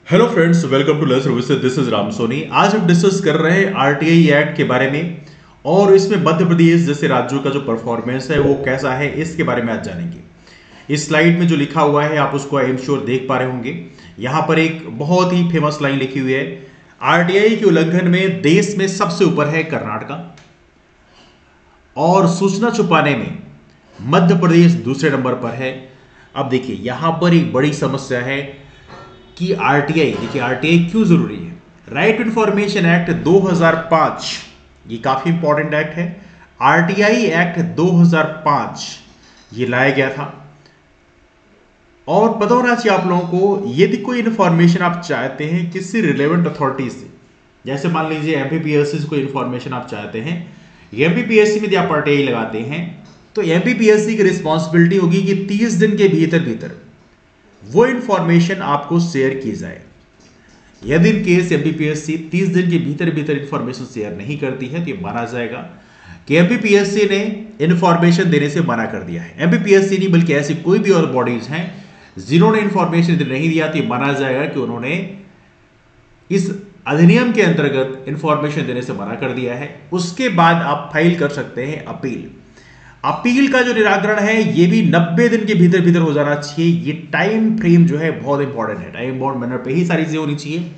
Hello friends, welcome to let's revisit. This is Ram Soni. आज हम discuss कर रहे हैं आरटीआई एक्ट के बारे में और इसमें मध्य प्रदेश जैसे राज्यों का जो परफॉर्मेंस है वो कैसा है इसके बारे में आज जानेंगे। इस स्लाइड में जो लिखा हुआ है आप उसको आई एम श्योर देख पा रहे होंगे। यहाँ पर एक बहुत ही फेमस लाइन लिखी हुई है, आरटीआई के उल्लंघन में देश में सबसे ऊपर है कर्नाटका और सूचना छुपाने में मध्य प्रदेश दूसरे नंबर पर है। अब देखिए यहां पर एक बड़ी समस्या है कि आरटीआई, देखिए आरटीआई क्यों जरूरी है। राइट टू इंफॉर्मेशन एक्ट 2005 ये काफी इंपॉर्टेंट एक्ट है। आरटीआई एक्ट 2005 ये लाया गया था और पता होना चाहिए आप लोगों को, यदि कोई इंफॉर्मेशन आप चाहते हैं किसी रिलेवेंट अथॉरिटी से, जैसे मान लीजिए एमपीपीएससी से कोई इंफॉर्मेशन आप चाहते हैं, एमपीपीएससी में यदि आप आरटीआई लगाते हैं तो एमपीपीएससी की रिस्पॉन्सिबिलिटी होगी कि 30 दिन के भीतर भीतर वो इंफॉर्मेशन आपको शेयर की जाए। यदि इन केस एमपीपीएससी 30 दिन के भीतर भीतर इंफॉर्मेशन शेयर नहीं करती है तो ये माना जाएगा कि एमपीपीएससी ने इंफॉर्मेशन देने से मना कर दिया है। एमपीपीएससी नहीं बल्कि ऐसी कोई भी और बॉडीज हैं जिन्होंने इंफॉर्मेशन नहीं दिया तो ये माना जाएगा कि उन्होंने इस अधिनियम के अंतर्गत इंफॉर्मेशन देने से मना कर दिया है। उसके बाद आप फाइल कर सकते हैं अपील। अपील का जो निराकरण है ये भी 90 दिन के भीतर भीतर हो जाना चाहिए। ये टाइम फ्रेम जो है बहुत इंपॉर्टेंट है, टाइम बाउंड मैनर पे ही सारी चीजें होनी चाहिए।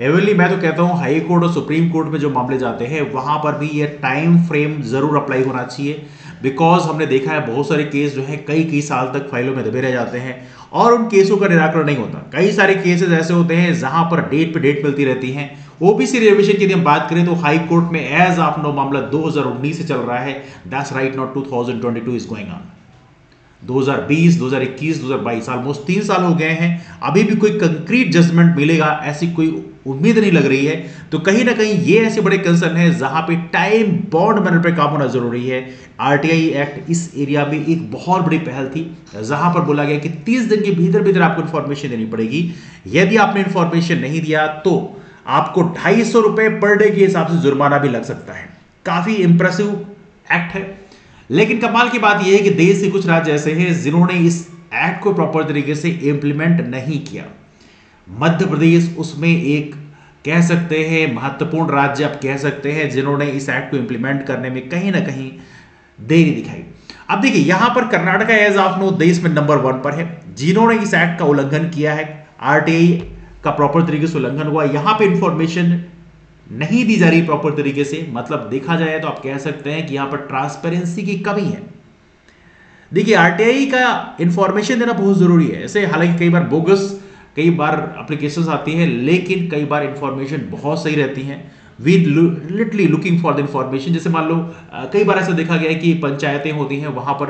एवनली मैं तो कहता हूं हाई कोर्ट और सुप्रीम कोर्ट में जो मामले जाते हैं वहां पर भी ये टाइम फ्रेम जरूर अप्लाई होना चाहिए। बिकॉज हमने देखा है बहुत सारे केस जो है कई कई साल तक फाइलों में दबे रह जाते हैं और उन केसों का निराकरण नहीं होता। कई सारे केसेस ऐसे होते हैं जहां पर डेट पे डेट मिलती रहती है। ओबीसी रिजर्वेशन की यदि हम बात करें तो हाई कोर्ट में एज ऑफ नो मामला 2019 से चल रहा है। That's right not 2022 is going on. 2020, 2021, 2022 almost 3 साल हो गए हैं, अभी भी कोई कंक्रीट जजमेंट मिलेगा ऐसी कोई उम्मीद नहीं लग रही है। तो कहीं ना कहीं ये ऐसे बड़े कंसर्न है जहां पे टाइम बाउंड मैनर पे काम होना जरूरी है। आरटीआई एक्ट इस एरिया में एक बहुत बड़ी पहल थी जहां पर बोला गया कि 30 दिन के भीतर भीतर आपको इंफॉर्मेशन देनी पड़ेगी। यदि आपने इंफॉर्मेशन नहीं दिया तो आपको 250 रुपए पर डे के हिसाब से जुर्माना भी लग सकता है। काफी इंप्रेसिव एक्ट है। लेकिन कमाल की बात यह है कि देश के कुछ राज्य ऐसे हैं जिन्होंने इस एक्ट को प्रॉपर तरीके से इंप्लीमेंट नहीं किया। मध्य प्रदेश उसमें एक कह सकते हैं महत्वपूर्ण राज्य आप कह सकते हैं जिन्होंने इस एक्ट को इंप्लीमेंट करने में कहीं ना कहीं देरी दिखाई। अब देखिए यहां पर कर्नाटका एज ऑफ नो देश में नंबर 1 पर है जिन्होंने इस एक्ट का उल्लंघन किया है। आरटीआई का प्रॉपर तरीके से उल्लंघन हुआ। यहां पे इंफॉर्मेशन नहीं दी जा रही प्रॉपर तरीके से, मतलब देखा जाए तो आप कह सकते हैं कि यहां पर ट्रांसपेरेंसी की कमी है। देखिए आरटीआई का इंफॉर्मेशन देना बहुत जरूरी है। ऐसे हालांकि कई बार बोगस कई बार एप्लीकेशंस आती हैं लेकिन कई बार इंफॉर्मेशन बहुत सही रहती हैं। We literally looking for the information. जैसे मान लो कई बार ऐसा देखा गया है कि पंचायतें होती हैं वहां पर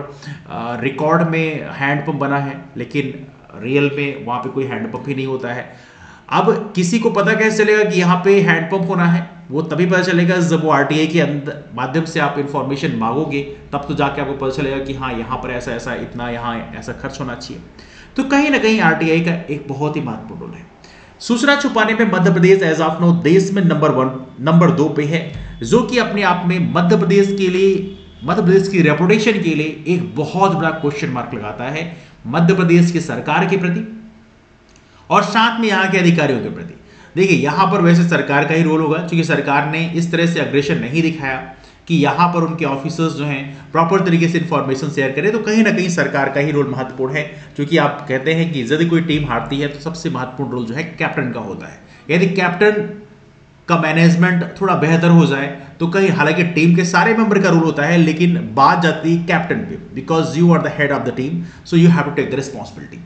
रिकॉर्ड में हैंडपंप बना है लेकिन रियल में वहां पे कोई हैंडपंप ही नहीं होता है। अब किसी को पता कैसे चलेगा कि यहाँ पे हैंडपंप होना है? वो तभी पता चलेगा जब वो आरटीआई के माध्यम से आप इंफॉर्मेशन मांगोगे, तब तो जाके आपको पता चलेगा कि हाँ यहाँ पर ऐसा ऐसा इतना यहाँ ऐसा खर्च होना चाहिए। तो कहीं ना कहीं आरटीआई का एक बहुत ही महत्वपूर्ण रोल है। सूचना छुपाने में Madhya Pradesh as of no देश में नंबर 2 पे है, जो कि अपने आप में मध्य प्रदेश के लिए, मध्य प्रदेश की रेपुटेशन के लिए एक बहुत बड़ा क्वेश्चन मार्क लगाता है मध्य प्रदेश की सरकार के प्रति और साथ में यहां के अधिकारियों के प्रति। देखिए यहां पर वैसे सरकार का ही रोल होगा क्योंकि सरकार ने इस तरह से अग्रेशन नहीं दिखाया कि यहां पर उनके ऑफिसर्स जो हैं प्रॉपर तरीके से इंफॉर्मेशन शेयर करें। तो कहीं ना कहीं सरकार का ही रोल महत्वपूर्ण है क्योंकि आप कहते हैं कि यदि कोई टीम हारती है तो सबसे महत्वपूर्ण रोल जो है कैप्टन का होता है। यदि कैप्टन का मैनेजमेंट थोड़ा बेहतर हो जाए तो कहीं, हालांकि टीम के सारे मेंबर का रोल होता है लेकिन बात जाती है कैप्टन पे, because you are the head of the team so you have to take the responsibility.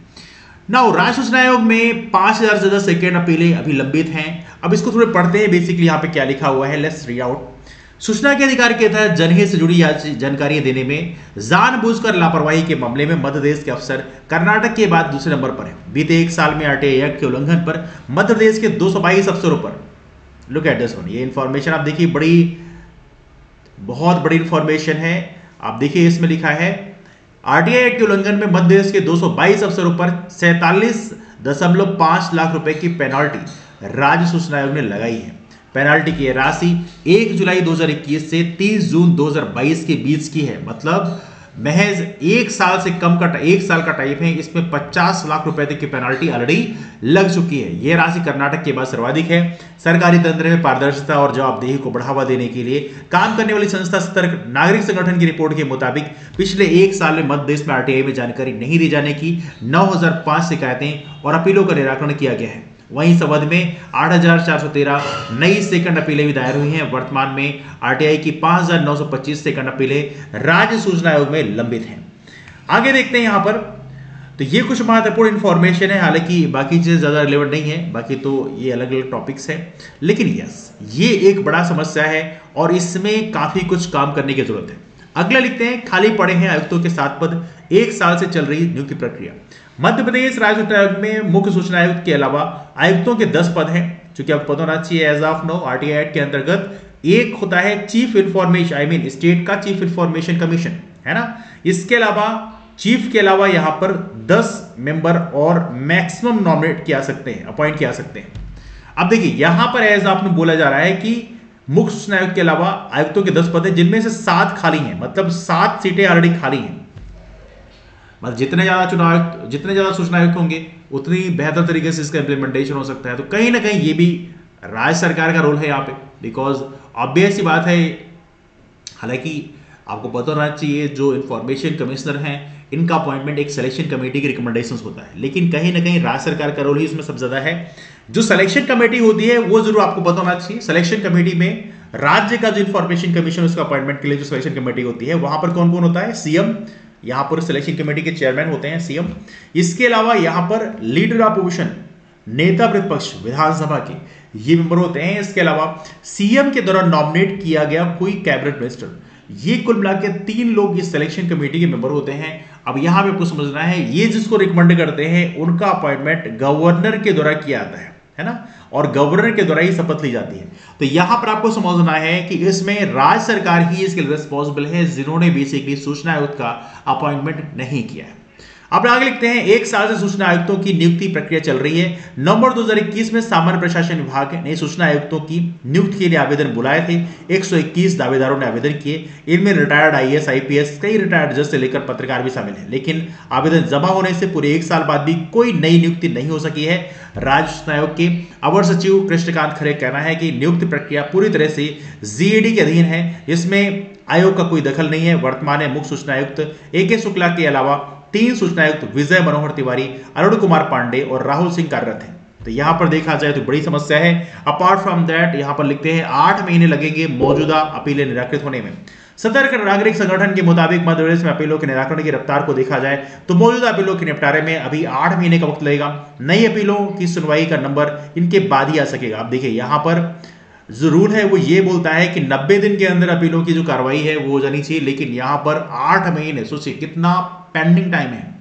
Now राज्य सूचना आयोग में 5000 से ज्यादा सेकेंड अपीलें अभी लंबित हैं। अब इसको थोड़े पढ़ते हैं बेसिकली यहाँ पे क्या लिखा हुआ है। Let's read out. सूचना के अधिकार के तहत जनहित से जुड़ी जानकारी देने में जानबूझकर लापरवाही के मामले में मध्य प्रदेश के अफसर कर्नाटक के बाद दूसरे नंबर पर है। बीते एक साल में आरटीआई एक्ट के उल्लंघन पर मध्य प्रदेश के 222 अफसरों पर, लुक एट दिस वन, ये इंफॉर्मेशन आप देखिए बहुत बड़ी इंफॉर्मेशन है। आप देखिए इसमें लिखा है आरटीआई एक्ट के उल्लंघन में मध्य प्रदेश के 222 अफसरों पर 47.5 लाख रुपए की पेनाल्टी राज्य सूचना आयोग ने लगाई है। पेनाल्टी की राशि 1 जुलाई 2021 से 30 जून 2022 के बीच की है। मतलब महज 1 साल का टाइम है, इसमें 50 लाख रुपए तक की पेनाल्टी ऑलरेडी लग चुकी है। यह राशि कर्नाटक के बाद सर्वाधिक है। सरकारी तंत्र में पारदर्शिता और जवाबदेही को बढ़ावा देने के लिए काम करने वाली संस्था सतर्क नागरिक संगठन की रिपोर्ट के मुताबिक पिछले 1 साल में मध्य प्रदेश में आरटीआई में जानकारी नहीं दी जाने की 9005 शिकायतें और अपीलों का निराकरण किया गया है। वहीं इस अवधि में 8413 नई सेकंड अपीलें भी दायर हुई हैं। वर्तमान में आरटीआई की 5925 सेकंड अपीलें राज्य सूचना आयोग में लंबित हैं। आगे देखते हैं यहां पर, तो ये कुछ महत्वपूर्ण इंफॉर्मेशन है, हालांकि बाकी चीजें ज्यादा रिलेवेंट नहीं है, बाकी तो ये अलग अलग टॉपिक्स है, लेकिन यस ये एक बड़ा समस्या है और इसमें काफी कुछ काम करने की जरूरत है। अगला लिखते हैं, खाली पड़े हैं आयुक्तों के 7 पद, 1 साल से चल रही नियुक्ति प्रक्रिया। मध्य प्रदेश राज्य सूचना आयोग में मुख्य सूचना आयुक्त के अलावा आयुक्तों के 10 पद हैं, जो कि आपको पता होना चाहिए। As of no RTI act के अंतर्गत एक होता है चीफ इंफॉर्मेशन स्टेट का चीफ इंफॉर्मेशन कमीशन, है ना। इसके अलावा चीफ के अलावा यहां पर 10 मेंबर और मैक्सिमम नॉमिनेट किया सकते हैं, अपॉइंट किया सकते हैं। अब देखिए यहां पर एज आपने बोला जा रहा है कि मुख्य सूचना आयुक्त के अलावा आयुक्तों के 10 पद हैं, जिनमें से 7 खाली हैं, मतलब 7 सीटें ऑलरेडी खाली हैं। मतलब जितने ज्यादा सूचना आयुक्त होंगे उतनी बेहतर तरीके से इसका इंप्लीमेंटेशन हो सकता है। तो कहीं ना कहीं ये भी राज्य सरकार का रोल है यहाँ पे, बिकॉज ऑब्वियस सी बात है। हालांकि आपको पता होना चाहिए जो इंफॉर्मेशन कमिश्नर हैं इनका अपॉइंटमेंट एक सिलेक्शन कमेटी के रिकमेंडेशंस होता है, लेकिन कहीं ना कहीं राज्य सरकार का रोल ही इसमें सबसे ज्यादा है। जो सिलेक्शन कमेटी होती है वो जरूर आपको पता होना चाहिए। सिलेक्शन कमेटी में राज्य का जो इंफॉर्मेशन कमीशन उसका अपॉइंटमेंट के लिए जो सिलेक्शन कमेटी होती है वहां पर कौन कौन होता है? सीएम, यहां पर सिलेक्शन कमेटी के चेयरमैन होते हैं सीएम। इसके अलावा यहां पर लीडर ऑफ अपोजिशन, नेता प्रतिपक्ष विधानसभा के, ये मेंबर होते हैं। इसके अलावा सीएम के द्वारा नॉमिनेट किया गया कोई कैबिनेट मिनिस्टर, ये कुल मिलाकर 3 लोग इस सिलेक्शन कमेटी के मेंबर होते हैं। अब यहां पे आपको समझना है ये जिसको रिकमेंड करते हैं उनका अपॉइंटमेंट गवर्नर के द्वारा किया जाता है ना, और गवर्नर के द्वारा ही शपथ ली जाती है। तो यहां पर आपको समझना है कि इसमें राज्य सरकार ही इसके लिए रिस्पॉन्सिबल है, जिन्होंने बेसिकली सूचना आयुक्त का अपॉइंटमेंट नहीं किया है। अब आगे लिखते हैं, 1 साल से सूचना आयुक्तों की नियुक्ति प्रक्रिया चल रही है। नवंबर 2021 में सामान्य प्रशासन विभाग ने सूचना आयुक्तों की नियुक्ति के लिए आवेदन बुलाए थे। 121 दावेदारों ने आवेदन किए। इनमें रिटायर्ड आईएएस, आईपीएस, कई रिटायर्ड जज से लेकर पत्रकार भी शामिल हैं। लेकिन आवेदन जमा होने से पूरे 1 साल बाद भी कोई नई नियुक्ति नहीं हो सकी है। राज्य सूचना आयोग के अवर सचिव कृष्णकांत खरे का कहना है कि नियुक्ति प्रक्रिया पूरी तरह से जीएडी के अधीन है, इसमें आयोग का कोई दखल नहीं है। वर्तमान में मुख्य सूचना आयुक्त एके शुक्ला के अलावा 3 सूचना आयुक्त विजय मनोहर तिवारी, अरुण कुमार पांडे और राहुल सिंह कार्यरत हैं। तो यहां पर देखा जाए तो बड़ी समस्या है। अपार्ट फ्रॉम दैट यहां पर लिखते हैं 8 महीने लगेंगे मौजूदा अपीलें निराकृत होने में। सतर्क नागरिक संगठन के मुताबिक मध्य प्रदेश में अपीलों के निराकरण की रफ्तार को देखा जाए तो मौजूदा अपीलों के निपटारे में अभी 8 महीने का वक्त लगेगा। नई अपीलों की सुनवाई का नंबर इनके बाद ही आ सकेगा। अब देखिए यहां पर जो रूल है वो ये बोलता है कि 90 दिन के अंदर अपीलों की जो कार्रवाई है वो हो जानी चाहिए, लेकिन यहां पर 8 महीने, सोचिए कितना पेंडिंग टाइम है।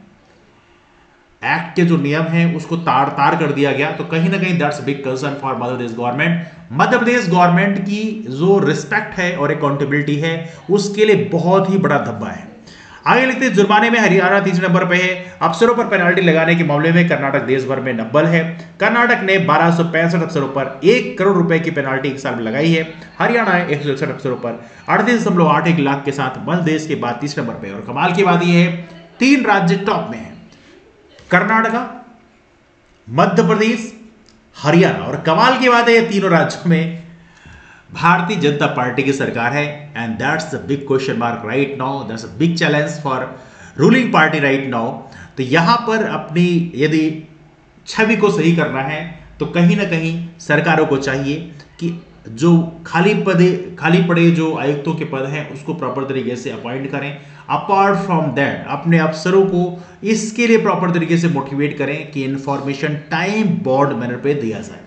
एक्ट के जो नियम है उसको तार तार कर दिया गया। तो कहीं ना कहीं that's big concern for Madhya Pradesh government. Madhya Pradesh government की जो रिस्पेक्ट है और अकाउंटेबिलिटी है उसके लिए बहुत ही बड़ा धब्बा है। आगे लिखते हैं, जुर्माने में हरियाणा 3 नंबर पे है। अफसरों पर पेनाल्टी लगाने के मामले में कर्नाटक देश भर में नंबर है। कर्नाटक ने 1265 अफसरों पर 1 करोड़ रुपए की पेनाल्टी 1 साल में लगाई है। हरियाणा 161 अफसरों पर 38.81 लाख के साथ मध्य प्रदेश के बाद 3 नंबर पे। और कमाल की बात यह है 3 राज्य टॉप में है, कर्नाटका, मध्य प्रदेश, हरियाणा। और कमाल की बात है ये तीनों राज्यों में भारतीय जनता पार्टी की सरकार है। And that's the big question mark right now, that's a big challenge for ruling party right now. तो यहां पर अपनी यदि छवि को सही करना है तो कहीं ना कहीं सरकारों को चाहिए कि जो खाली पड़े जो आयुक्तों के पद हैं उसको प्रॉपर तरीके से अपॉइंट करें। अपार्ट फ्रॉम दैट अपने अफसरों को इसके लिए प्रॉपर तरीके से मोटिवेट करें कि इंफॉर्मेशन टाइम बाउंड मैनर पे दिया जाए।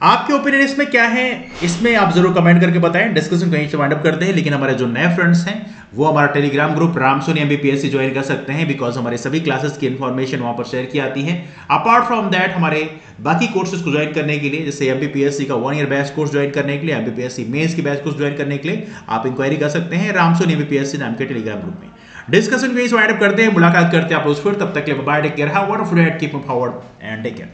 आपके ओपिनियन इसमें क्या है, इसमें आप जरूर कमेंट करके बताएं। डिस्कशन कहीं से वाइंड अप करते हैं, लेकिन हमारे जो नए फ्रेंड्स हैं वो हमारा टेलीग्राम ग्रुप रामसोनी एमबीपीएससी ज्वाइन कर सकते हैं, बिकॉज हमारे सभी क्लासेस की इंफॉर्मेशन वहां पर शेयर की आती है। अपार्ट फ्रॉम दैट हमारे बाकी कोर्सेज को ज्वाइन करने के लिए, जैसे एमबीपीएससी का 1 ईयर बैच कोर्स ज्वाइन करने के लिए, एमबीपीएससी मेंस की बैच कोर्स ज्वाइन करने के लिए आप इंक्वायरी कर सकते हैं रामसोनी एमबीपीएससी नाम के टेलीग्राम ग्रुप में। डिस्कशन कहीं से वाइंड अप करते हैं, मुलाकात करते हैं आप उस पर। तब तक के लिए bye, take care, have a wonderful day, keep up forward and take care.